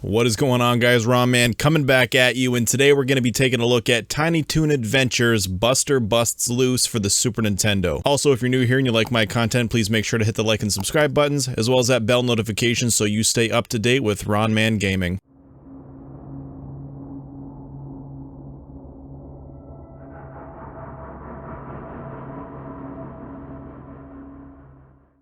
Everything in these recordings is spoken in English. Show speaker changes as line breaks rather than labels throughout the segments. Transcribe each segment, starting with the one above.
What is going on, guys? RonMan coming back at you, and today we're going to be taking a look at Tiny Toon Adventures Buster Busts Loose for the Super Nintendo. Also, if you're new here and you like my content, please make sure to hit the like and subscribe buttons, as well as that bell notification so you stay up to date with RonMan Gaming.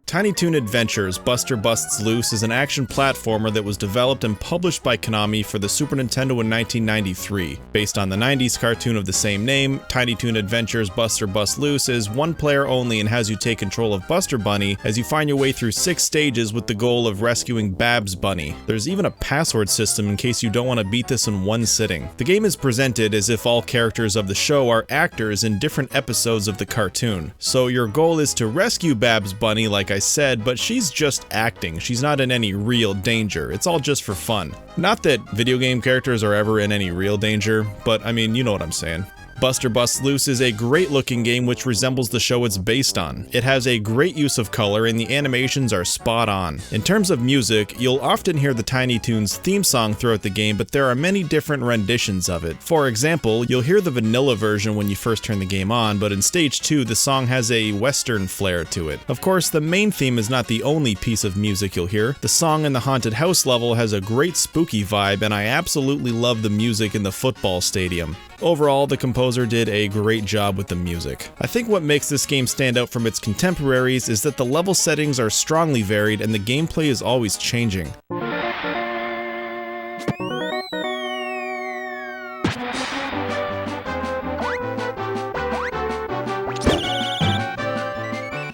Tiny Toon Adventures Buster Busts Loose is an action platformer that was developed and published by Konami for the Super Nintendo in 1993. Based on the 90s cartoon of the same name, Tiny Toon Adventures Buster Busts Loose is one player only and has you take control of Buster Bunny as you find your way through 6 stages with the goal of rescuing Babs Bunny. There's even a password system in case you don't want to beat this in one sitting. The game is presented as if all characters of the show are actors in different episodes of the cartoon. So your goal is to rescue Babs Bunny, like I said, but she's just acting. She's not in any real danger. It's all just for fun. Not that video game characters are ever in any real danger, but I mean, you know what I'm saying. Buster Busts Loose is a great looking game which resembles the show it's based on. It has a great use of color and the animations are spot on. In terms of music, you'll often hear the Tiny Toons theme song throughout the game, but there are many different renditions of it. For example, you'll hear the vanilla version when you first turn the game on, but in Stage 2 the song has a western flair to it. Of course, the main theme is not the only piece of music you'll hear. The song in the haunted house level has a great spooky vibe, and I absolutely love the music in the football stadium. Overall, the composer did a great job with the music. I think what makes this game stand out from its contemporaries is that the level settings are strongly varied and the gameplay is always changing.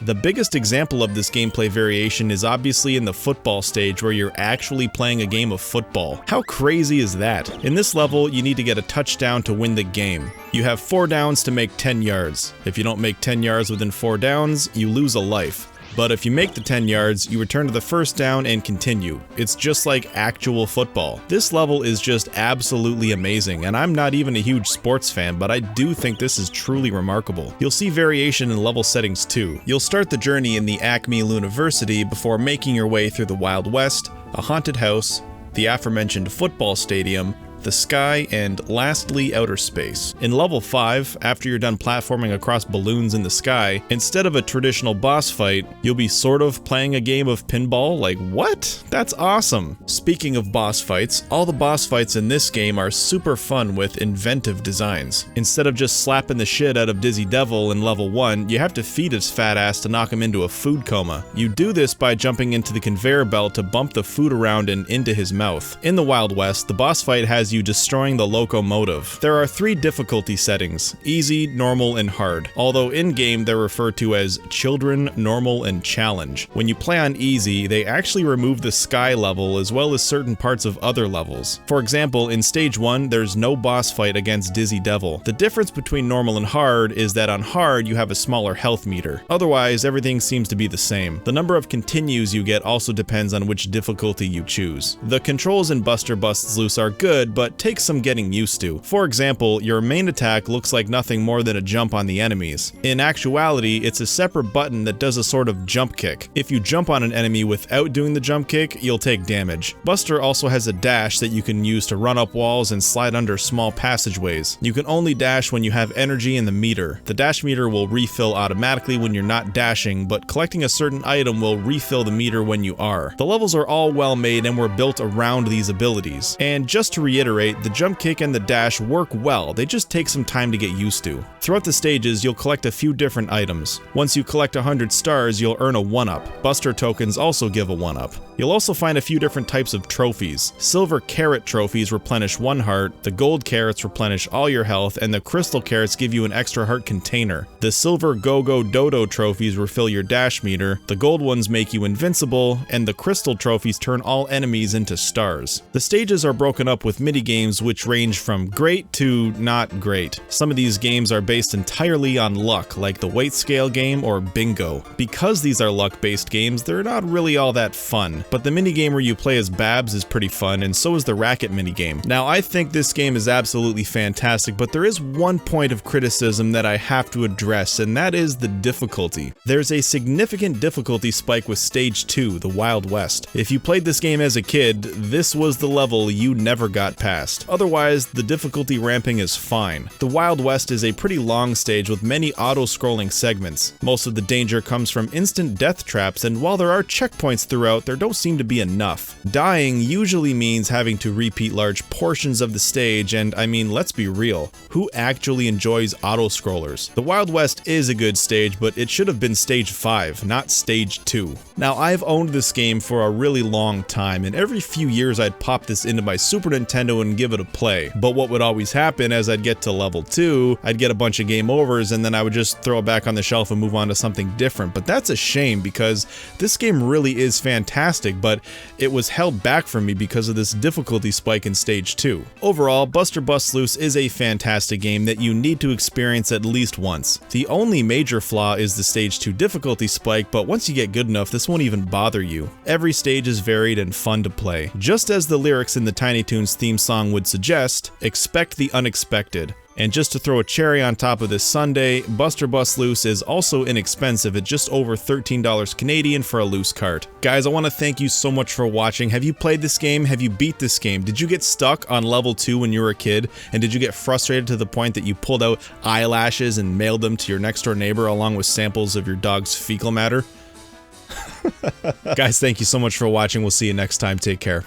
The biggest example of this gameplay variation is obviously in the football stage where you're actually playing a game of football. How crazy is that? In this level, you need to get a touchdown to win the game. You have 4 downs to make 10 yards. If you don't make 10 yards within 4 downs, you lose a life. But if you make the 10 yards, you return to the first down and continue. It's just like actual football. This level is just absolutely amazing, and I'm not even a huge sports fan, but I do think this is truly remarkable. You'll see variation in level settings too. You'll start the journey in the Acme Luniversity before making your way through the Wild West, a haunted house, the aforementioned football stadium, the sky, and lastly, outer space. In level 5, after you're done platforming across balloons in the sky, instead of a traditional boss fight, you'll be sort of playing a game of pinball. Like, what? That's awesome! Speaking of boss fights, all the boss fights in this game are super fun with inventive designs. Instead of just slapping the shit out of Dizzy Devil in level 1, you have to feed his fat ass to knock him into a food coma. You do this by jumping into the conveyor belt to bump the food around and into his mouth. In the Wild West, the boss fight has you destroying the locomotive. There are 3 difficulty settings: easy, normal, and hard, although in-game they're referred to as children, normal, and challenge. When you play on easy, they actually remove the sky level as well as certain parts of other levels. For example, in Stage 1, there's no boss fight against Dizzy Devil. The difference between normal and hard is that on hard you have a smaller health meter. Otherwise, everything seems to be the same. The number of continues you get also depends on which difficulty you choose. The controls in Buster Busts Loose are good, but takes some getting used to. For example, your main attack looks like nothing more than a jump on the enemies. In actuality, it's a separate button that does a sort of jump kick. If you jump on an enemy without doing the jump kick, you'll take damage. Buster also has a dash that you can use to run up walls and slide under small passageways. You can only dash when you have energy in the meter. The dash meter will refill automatically when you're not dashing, but collecting a certain item will refill the meter when you are. The levels are all well made and were built around these abilities. And just to reiterate, the jump kick and the dash work well, they just take some time to get used to. Throughout the stages, you'll collect a few different items. Once you collect 100 stars, you'll earn a 1-up. Buster tokens also give a 1-up. You'll also find a few different types of trophies. Silver carrot trophies replenish 1 heart, the gold carrots replenish all your health, and the crystal carrots give you an extra heart container. The silver Go-Go Dodo trophies refill your dash meter, the gold ones make you invincible, and the crystal trophies turn all enemies into stars. The stages are broken up with mini minigames which range from great to not great. Some of these games are based entirely on luck, like the weight scale game or bingo. Because these are luck-based games, they're not really all that fun, but the minigame where you play as Babs is pretty fun, and so is the racket minigame. Now, I think this game is absolutely fantastic, but there is one point of criticism that I have to address, and that is the difficulty. There's a significant difficulty spike with Stage 2, the Wild West. If you played this game as a kid, this was the level you never got past. Otherwise, the difficulty ramping is fine. The Wild West is a pretty long stage with many auto-scrolling segments. Most of the danger comes from instant death traps, and while there are checkpoints throughout, there don't seem to be enough. Dying usually means having to repeat large portions of the stage, and I mean, let's be real, who actually enjoys auto-scrollers? The Wild West is a good stage, but it should have been Stage 5, not Stage 2. Now, I've owned this game for a really long time, and every few years I'd pop this into my Super Nintendo and give it a play. But what would always happen as I'd get to level 2, I'd get a bunch of game overs, and then I would just throw it back on the shelf and move on to something different. But that's a shame, because this game really is fantastic, but it was held back from me because of this difficulty spike in Stage 2. Overall, Buster Busts Loose is a fantastic game that you need to experience at least once. The only major flaw is the Stage 2 difficulty spike, but once you get good enough, this won't even bother you. Every stage is varied and fun to play. Just as the lyrics in the Tiny Toons theme song would suggest, expect the unexpected. And just to throw a cherry on top of this sundae, Buster Busts Loose is also inexpensive at just over $13 Canadian for a loose cart. Guys, I want to thank you so much for watching. Have you played this game? Have you beat this game? Did you get stuck on level 2 when you were a kid? And did you get frustrated to the point that you pulled out eyelashes and mailed them to your next door neighbor along with samples of your dog's fecal matter? Guys, thank you so much for watching. We'll see you next time. Take care.